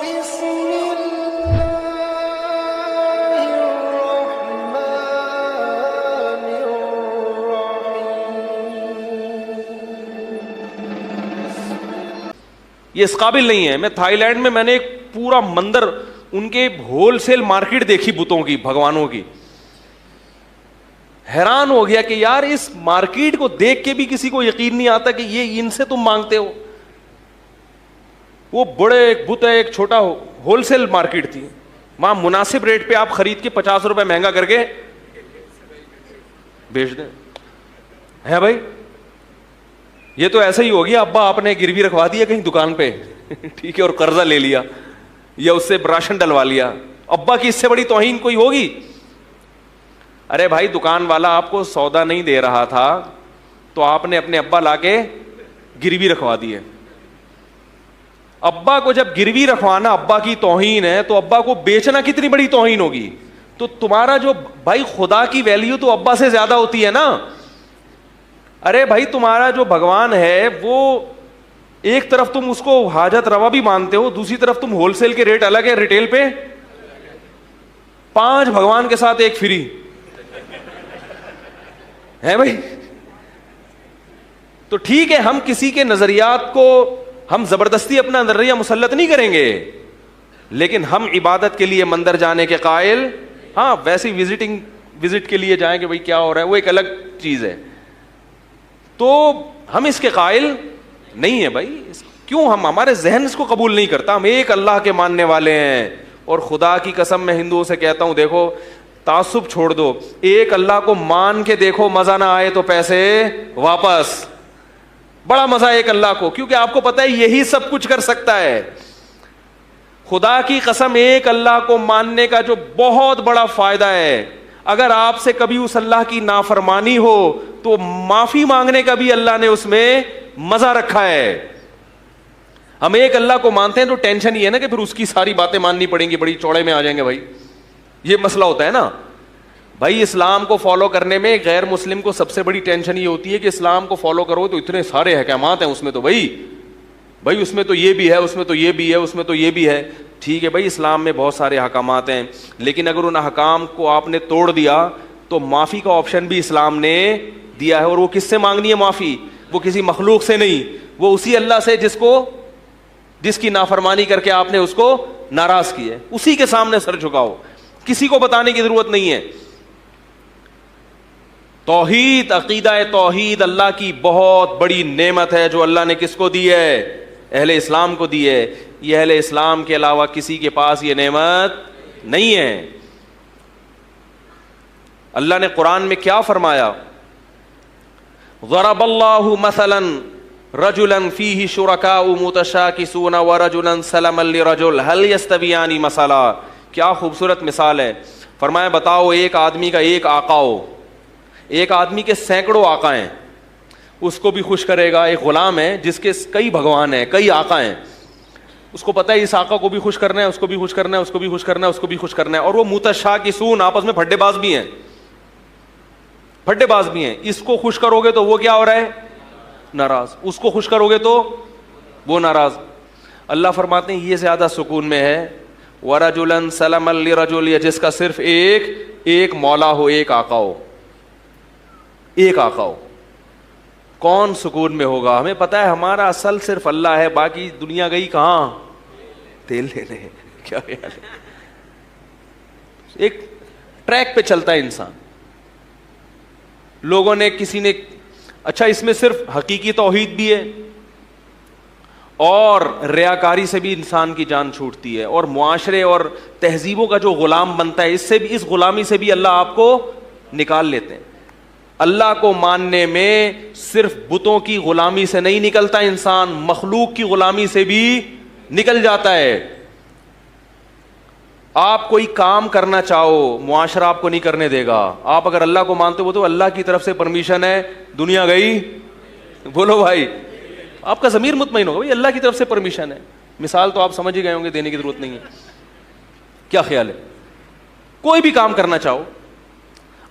یہ اس قابل نہیں ہے. میں تھائی لینڈ میں نے ایک پورا مندر, ان کے ہول سیل مارکیٹ دیکھی بتوں کی, بھگوانوں کی. حیران ہو گیا کہ یار اس مارکیٹ کو دیکھ کے بھی کسی کو یقین نہیں آتا کہ یہ ان سے تم مانگتے ہو. وہ بڑے ایک بت ہے, ایک چھوٹا ہول سیل مارکیٹ تھی, وہاں مناسب ریٹ پہ آپ خرید کے 50 روپے مہنگا کر کے بیچ دیں. ہے بھائی, یہ تو ایسا ہی ہو گیا, ابا آپ نے گروی رکھوا دیا کہیں دکان پہ, ٹھیک ہے, اور قرضہ لے لیا یا اس سے راشن ڈلوا لیا. ابا کی اس سے بڑی توہین کوئی ہوگی؟ ارے بھائی, دکان والا آپ کو سودا نہیں دے رہا تھا تو آپ نے اپنے ابا لا کے گروی رکھوا دی ہے. ابا کو جب گروی رکھوانا ابا کی توہین ہے تو ابا کو بیچنا کتنی بڑی توہین ہوگی. تو تمہارا جو بھائی خدا کی ویلیو تو ابا سے زیادہ ہوتی ہے نا. ارے بھائی, تمہارا جو بھگوان ہے وہ ایک طرف تم اس کو حاجت روا بھی مانتے ہو, دوسری طرف تم ہول سیل کے ریٹ الگ ہے, ریٹیل پہ 5 بھگوان کے ساتھ 1 فری ہے بھائی. تو ٹھیک ہے, ہم کسی کے نظریات کو ہم زبردستی اپنا نظریہ مسلط نہیں کریں گے, لیکن ہم عبادت کے لیے مندر جانے کے قائل, ہاں ویسی وزٹ کے لیے جائیں کہ بھائی کیا ہو رہا ہے, وہ ایک الگ چیز ہے. تو ہم اس کے قائل نہیں ہیں بھائی. کیوں؟ ہمارے ذہن اس کو قبول نہیں کرتا. ہم ایک اللہ کے ماننے والے ہیں, اور خدا کی قسم میں ہندوؤں سے کہتا ہوں, دیکھو تعصب چھوڑ دو, ایک اللہ کو مان کے دیکھو, مزہ نہ آئے تو پیسے واپس. بڑا مزہ ایک اللہ کو, کیونکہ آپ کو پتا ہے یہی سب کچھ کر سکتا ہے. خدا کی قسم, ایک اللہ کو ماننے کا جو بہت بڑا فائدہ ہے, اگر آپ سے کبھی اس اللہ کی نافرمانی ہو تو معافی مانگنے کا بھی اللہ نے اس میں مزہ رکھا ہے. ہم ایک اللہ کو مانتے ہیں تو ٹینشن یہ ہے نا کہ پھر اس کی ساری باتیں ماننی پڑیں گی, بڑی چوڑے میں آ جائیں گے بھائی, یہ مسئلہ ہوتا ہے نا بھائی. اسلام کو فالو کرنے میں غیر مسلم کو سب سے بڑی ٹینشن یہ ہوتی ہے کہ اسلام کو فالو کرو تو اتنے سارے احکامات ہیں اس میں, تو بھائی اس میں تو یہ بھی ہے, اس میں تو یہ بھی ہے, اس میں تو یہ بھی ہے. ٹھیک ہے بھائی, اسلام میں بہت سارے احکامات ہیں, لیکن اگر ان احکام کو آپ نے توڑ دیا تو معافی کا آپشن بھی اسلام نے دیا ہے. اور وہ کس سے مانگنی ہے معافی؟ وہ کسی مخلوق سے نہیں, وہ اسی اللہ سے جس کی نافرمانی کر کے آپ نے اس کو ناراض کیا ہے, اسی کے سامنے سر جھکاؤ. کسی کو بتانے کی ضرورت نہیں ہے. توحید, عقیدہ توحید اللہ کی بہت بڑی نعمت ہے جو اللہ نے کس کو دی ہے؟ اہل اسلام کو دی ہے. یہ اہل اسلام کے علاوہ کسی کے پاس یہ نعمت نہیں ہے. اللہ نے قرآن میں کیا فرمایا؟ ضرب اللہ مثلا رجلا فیہ شرکاء متشاکسون ورجلا سلما لرجل هل یستویان مثلا. کیا خوبصورت مثال ہے. فرمایا بتاؤ, ایک آدمی کا ایک آقا ہو, ایک آدمی کے سینکڑوں آقا ہیں, اس کو بھی خوش کرے گا. ایک غلام ہے جس کے کئی بھگوان ہیں, کئی آقا ہیں, اس کو پتہ ہے اس آقا کو بھی خوش کرنا ہے, اس کو بھی خوش کرنا ہے, اس کو بھی خوش کرنا ہے, اس کو بھی خوش کرنا ہے. اور وہ متشاکسون, آپس میں پھڈے باز بھی ہیں, پھڈے باز بھی ہیں. اس کو خوش کرو گے تو وہ کیا ہو رہا ہے؟ ناراض. اس کو خوش کرو گے تو وہ ناراض. اللہ فرماتے ہیں یہ زیادہ سکون میں ہے. وَرَجُلًا سَلَمًا لِرَجُلٍ, یا جس کا صرف ایک مولا ہو, ایک آقا ہو, ایک آقا ہو. کون سکون میں ہوگا؟ ہمیں پتا ہے ہمارا اصل صرف اللہ ہے, باقی دنیا گئی کہاں؟ تیل لینے. کیا خیال ہے؟ ایک ٹریک پہ چلتا ہے انسان. لوگوں نے, کسی نے, اچھا اس میں صرف حقیقی توحید بھی ہے اور ریاکاری سے بھی انسان کی جان چھوٹتی ہے, اور معاشرے اور تہذیبوں کا جو غلام بنتا ہے, اس سے بھی, اس غلامی سے بھی اللہ آپ کو نکال لیتے ہیں. اللہ کو ماننے میں صرف بتوں کی غلامی سے نہیں نکلتا انسان, مخلوق کی غلامی سے بھی نکل جاتا ہے. آپ کوئی کام کرنا چاہو, معاشرہ آپ کو نہیں کرنے دے گا. آپ اگر اللہ کو مانتے ہو تو اللہ کی طرف سے پرمیشن ہے, دنیا گئی. بولو بھائی, آپ کا ضمیر مطمئن ہوگا بھائی اللہ کی طرف سے پرمیشن ہے. مثال تو آپ سمجھ ہی گئے ہوں گے, دینے کی ضرورت نہیں ہے. کیا خیال ہے؟ کوئی بھی کام کرنا چاہو,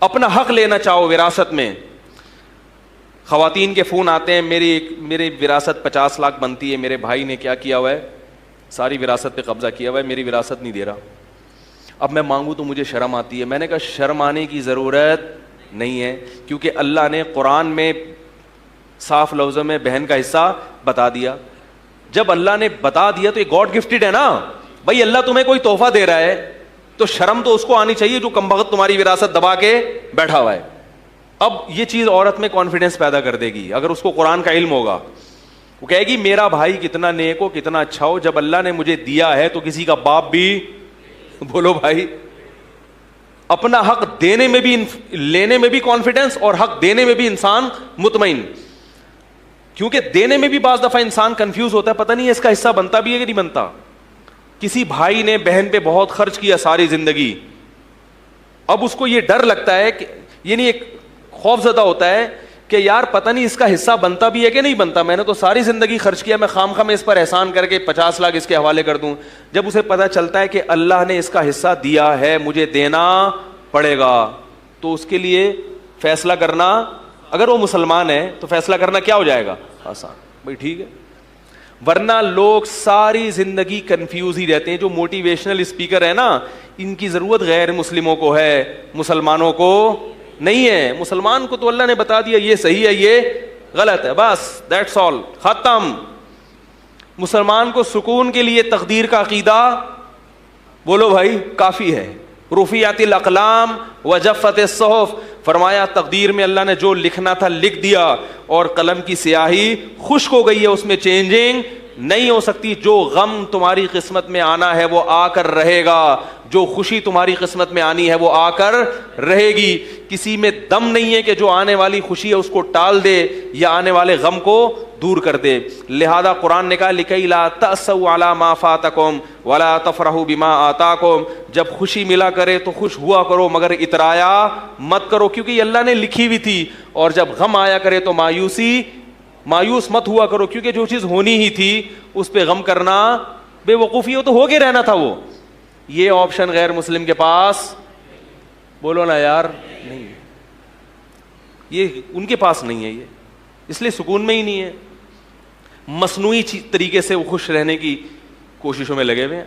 اپنا حق لینا چاہو وراثت میں. خواتین کے فون آتے ہیں, میری وراثت 50 لاکھ بنتی ہے, میرے بھائی نے کیا کیا ہوا ہے, ساری وراثت پہ قبضہ کیا ہوا ہے, میری وراثت نہیں دے رہا, اب میں مانگوں تو مجھے شرم آتی ہے. میں نے کہا شرم آنے کی ضرورت نہیں ہے, کیونکہ اللہ نے قرآن میں صاف لفظوں میں بہن کا حصہ بتا دیا. جب اللہ نے بتا دیا تو یہ گاڈ گفٹڈ ہے نا بھائی, اللہ تمہیں کوئی تحفہ دے رہا ہے تو شرم تو اس کو آنی چاہیے جو کمبخت تمہاری وراثت دبا کے بیٹھا ہوا ہے. اب یہ چیز عورت میں کانفیڈنس پیدا کر دے گی اگر اس کو قرآن کا علم ہوگا. وہ کہے گی میرا بھائی کتنا نیک ہو, کتنا اچھا ہو, جب اللہ نے مجھے دیا ہے تو کسی کا باپ بھی, بولو بھائی, اپنا حق دینے میں بھی لینے میں بھی کانفیڈنس اور حق دینے میں بھی انسان مطمئن. کیونکہ دینے میں بھی بعض دفعہ انسان کنفیوز ہوتا ہے, پتہ نہیں ہے اس کا حصہ بنتا بھی ہے کہ نہیں بنتا. کسی بھائی نے بہن پہ بہت خرچ کیا ساری زندگی, اب اس کو یہ ڈر لگتا ہے کہ یعنی ایک خوف زدہ ہوتا ہے کہ یار پتہ نہیں اس کا حصہ بنتا بھی ہے کہ نہیں بنتا, میں نے تو ساری زندگی خرچ کیا, میں خام خواہ میں اس پر احسان کر کے 50 لاکھ اس کے حوالے کر دوں. جب اسے پتہ چلتا ہے کہ اللہ نے اس کا حصہ دیا ہے, مجھے دینا پڑے گا, تو اس کے لیے فیصلہ کرنا, اگر وہ مسلمان ہے تو فیصلہ کرنا کیا ہو جائے گا, آسان. بھائی ٹھیک ہے, ورنہ لوگ ساری زندگی کنفیوز ہی رہتے ہیں. جو موٹیویشنل اسپیکر ہے نا, ان کی ضرورت غیر مسلموں کو ہے, مسلمانوں کو نہیں ہے. مسلمان کو تو اللہ نے بتا دیا یہ صحیح ہے یہ غلط ہے, بس دیٹس آل, ختم. مسلمان کو سکون کے لیے تقدیر کا عقیدہ, بولو بھائی, کافی ہے. رفیعت الاقلام وجفت الصحف, فرمایا تقدیر میں اللہ نے جو لکھنا تھا لکھ دیا, اور قلم کی سیاہی خشک ہو گئی ہے, اس میں چینجنگ نہیں ہو سکتی. جو غم تمہاری قسمت میں آنا ہے وہ آ کر رہے گا, جو خوشی تمہاری قسمت میں آنی ہے وہ آ کر رہے گی. کسی میں دم نہیں ہے کہ جو آنے والی خوشی ہے اس کو ٹال دے یا آنے والے غم کو دور کر دے. لہذا قرآن نے کہا لکی لا تأسوا علی ما فاتکم ولا تفرحوا بما آتاکم, جب خوشی ملا کرے تو خوش ہوا کرو مگر اترایا مت کرو, کیونکہ یہ اللہ نے لکھی ہوئی تھی. اور جب غم آیا کرے تو مایوس مت ہوا کرو, کیونکہ جو چیز ہونی ہی تھی اس پہ غم کرنا بے وقوفی ہو, تو ہو کے رہنا تھا وہ. یہ آپشن غیر مسلم کے پاس, بولو نا یار, نہیں, یہ ان کے پاس نہیں ہے. یہ اس لیے سکون میں ہی نہیں ہے, مصنوعی طریقے سے وہ خوش رہنے کی کوششوں میں لگے ہوئے ہیں.